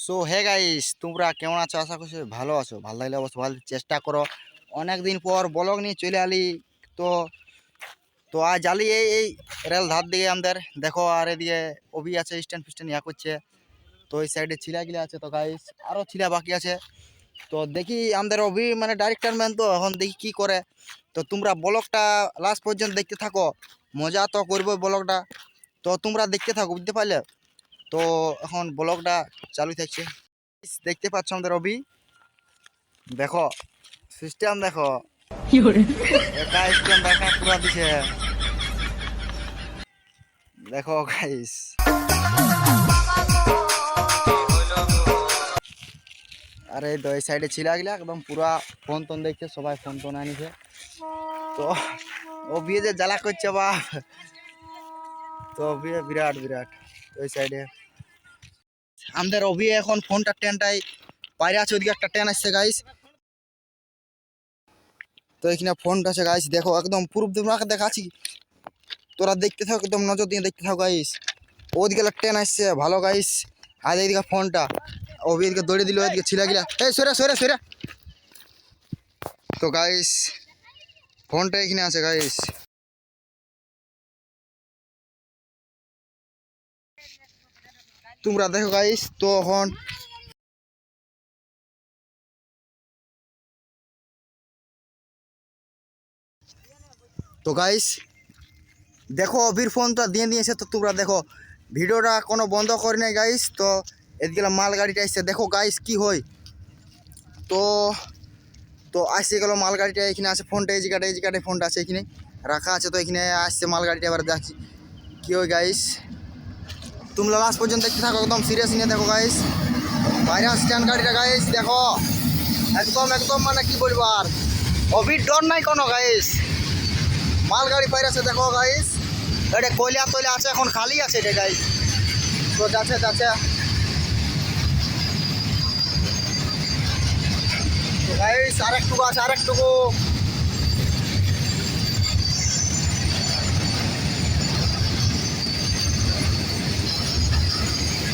So hey guys, তোমরা কেমন আছো? আশা করছি ভালো আছো। ভালো লাগলে অবশ্যই ভালো চেষ্টা করো। অনেকদিন পর ব্লগ নিয়ে চলে আলি। তো তো আজ আলি এই রেল ধার দিকে আমাদের দেখো, আর এদিকে ওবি আছে, স্ট্যান্ড ফিস্ট্যান্ড ইয়া করছে। তো এই সাইডে ছিলাগুলো আছে। তো গাইস আরও ছিলা বাকি আছে। তো দেখি আমাদের অভি মানে ডাইরেক্টর ম্যান, তো এখন দেখি কি করে। তো তোমরা ব্লগটা লাস্ট পর্যন্ত দেখতে থাকো, মজা তো করবো ব্লগটা। তো তোমরা দেখতে থাকো, বুঝতে পারলে? তো এখন ব্লগটা চালু থাকছে। দেখতে পাচ্ছ আমাদের অভি, দেখো সিস্টেম, দেখো একা স্টেম দেখা পুরা দিছে। দেখো গাইস, আরে তো এই সাইডে ছিল গিলা একদম পুরা ফোন টোন দেখছে, সবাই ফোন টোন আনিছে। তো ও বিয়ে যে জ্বালা করছে বাপ, তো বিয়ে বিরাট বিরাট। ওই সাইডে আমাদের অভি এখন ফোনটা টেনটাই বাইরে আছে, ওইদিকে একটা টেন আসছে গাইস। তো এখানে ফোনটা আছে গাইস, দেখো একদম পুরো তোমাকে দেখাচ্ছি, তোরা দেখতে থাকো, একদম নজর দিয়ে দেখতে থাকো গাইস। ওদিকে ট্রেন আসছে ভালো গাইস। আর এইদিকে ফোনটা ওই এদিকে দৌড়ে দিল, ওইদিকে ছিলা গিলা, এই সরে সরে সরে। তো গাইস ফোনটা এখানে আছে গাইস। তোমরা দেখো গাইস। তো এখন তো গাইস দেখো অভির ফোনটা দিয়ে দিয়েছে। তো তোমরা দেখো ভিডিওটা কোনো বন্ধ করে নাই গাইস। তো এদিকে মাল গাড়িটা আসছে, দেখো গাইস কি হয়। তো তো আসছে গেল মাল গাড়িটা, এখানে আছে ফোনটা, এই জায়গাটা ফোনটা আছে এখানে রাখা আছে। তো এখানে আসছে মাল গাড়িটা, এবার দেখছি কি হয় গাইস। তোমরা লাস্ট পর্যন্ত দেখতে থাকো, একদম সিরিয়াস নিয়ে দেখো গাইস। বাইরে স্ট্যান্ড গাড়িটা গাইস, দেখো একদম একদম মানে কি বলবো আর, অভির ডর নাই কোনো গাইস। মাল গাড়ি বাইরে আছে দেখো গাইস, এটা কয়লা তৈলা আছে, এখন খালি আছে এটা গাইস। তো যাচ্ছে যাচ্ছে। তো গাইস আরেকটুকু আছে, আরেকটুকু।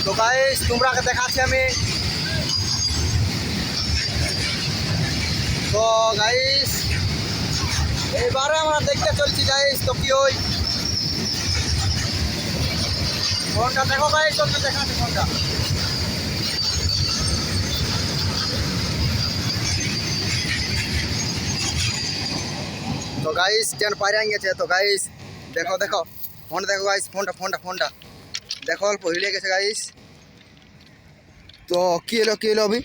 তো গাইস তোমরাকে দেখাচ্ছি আমি। তো গাইস এবারে আমরা দেখতে চলছি গাইস, তো কি ওই ফোনটা দেখো গাইস, তোমরা দেখাচ্ছি ফোনটা। তো গাইস ট্রেন পাইরে গেছে। তো গাইস দেখো দেখো ফোন দেখো গাইস, ফোনটা ফোনটা ফোনটা দেখো অল্প হিলে গেছে গাইস। তো কি এলো অভি?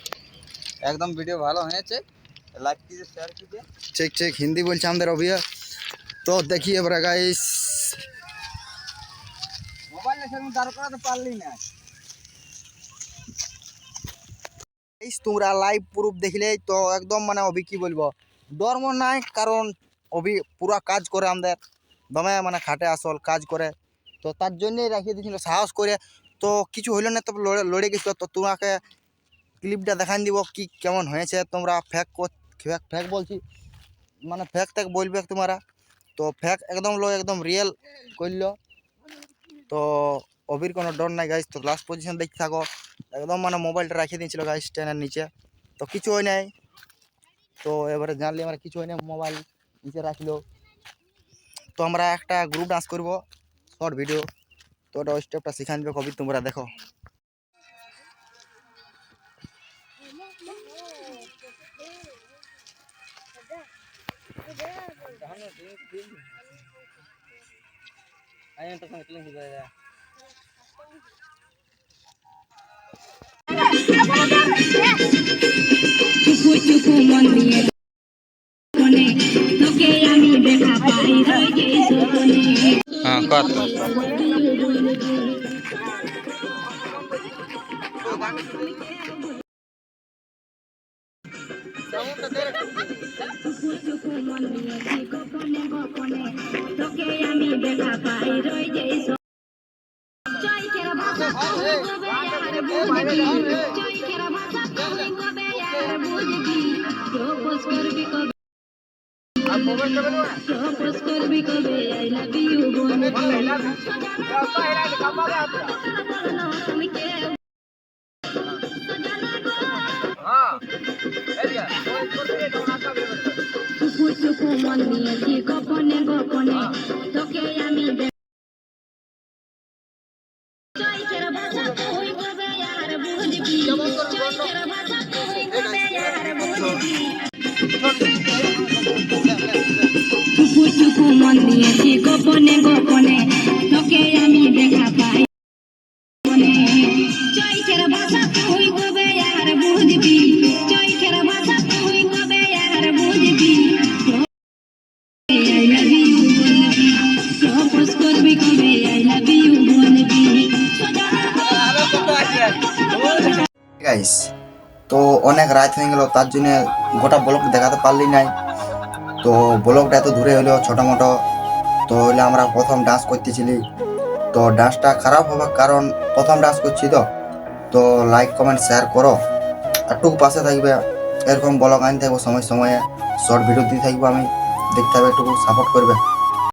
একদম ভিডিও ভালো হয়েছে, লাইক कीजिए শেয়ার कीजिए। ঠিক ঠিক হিন্দি বলছে আমাদের অভি। তো দেখি এবারে গাইস, মোবাইল সেরকম দাঁড় করাতে পারলি না। তোমরা লাইভ প্রুফ দেখলে তো একদম মানে অভি কি বলবো, ডর মন নাই, কারণ অভি পুরা কাজ করে আমাদের দমে, মানে খাটে আসল কাজ করে। তো তার জন্যই রাখিয়ে দিয়েছিল সাহস করে। তো কিছু হইলো না, তো লড়ে গেছিলো। তো তোমাকে ক্লিপটা দেখান দিব কি কেমন হয়েছে। তোমরা ফ্যাক ফ্যাক ফ্যাক বলছি, মানে ফ্যাক ট্যাক বলবে তোমরা। তো ফ্যাক একদম একদম রিয়েল করলো। তো অভির কোনো ডর নাই গাইস। তো লাস্ট পজিশন দেখতে থাকো, একদম মানে মোবাইলটা রাখিয়ে দিয়েছিল গাইস ট্রেনের নিচে। তো কিছু হয় নাই। তো এবারে জানলে আমরা কিছু হয় না, মোবাইল নিচে রাখলো। তো আমরা একটা গ্রুপ ডান্স করব, শর্ট ভিডিও। তো ওটা স্টেপটা শিখান দেবে কবি, তোমরা দেখো। আইন তো সময় হয়ে যায়। চুপু চুপু মন দিয়ে কোনে তোকে আমি দেখা পাই রই গেই সোনে। হ্যাঁ কত চুপু চুপু মন দিয়ে গোপনে গোপনে তোকে আমি দেখা পাই রই গেই সোনে। চৈকের ভাষা তুই কবে আর বুঝবি, চৈকের ভাষা তুই কবে আর বুঝবি, প্রপোজ করবি কবে, প্রপোজ করবি কবে, আই লাভ ইউ বলবি। তুমি কে মন দিয়েছি গোপনে গোপনে তোকে আমি চৈতের ভাষা তুই কবে আর বুঝবি চৈতের ভাষা তুই কবে আর বুঝবি চুপু চুপু মন দিয়েছি গোপনে গোপনে তোকে আমি দেখা পাই মনে চৈতের ভাষা তুই কবে আর বুঝবি চৈতের ভাষা তুই কবে আর বুঝবি I love you বলবি প্রপোজ করবি কবে I love you বলবি গাইস, তো অনেক রাত হয়ে গেল, তার জন্য গোটা ব্লগ দেখাতে পারলি নাই। তো ব্লগটা এত দূরে হলো ছোট মোটো, তো হইলে আমরা প্রথম ডান্স করতেছিলি, তো ডান্সটা খারাপ হবার কারণ প্রথম ডান্স করছি, তো লাইক কমেন্ট শেয়ার করো, একটু পাশে থাকবে। এরকম ব্লগ আনতে থাকবো সময় সময়ে, শর্ট ভিডিও দিয়ে থাকবো আমি, দেখতে হবে, একটু সাপোর্ট করবে।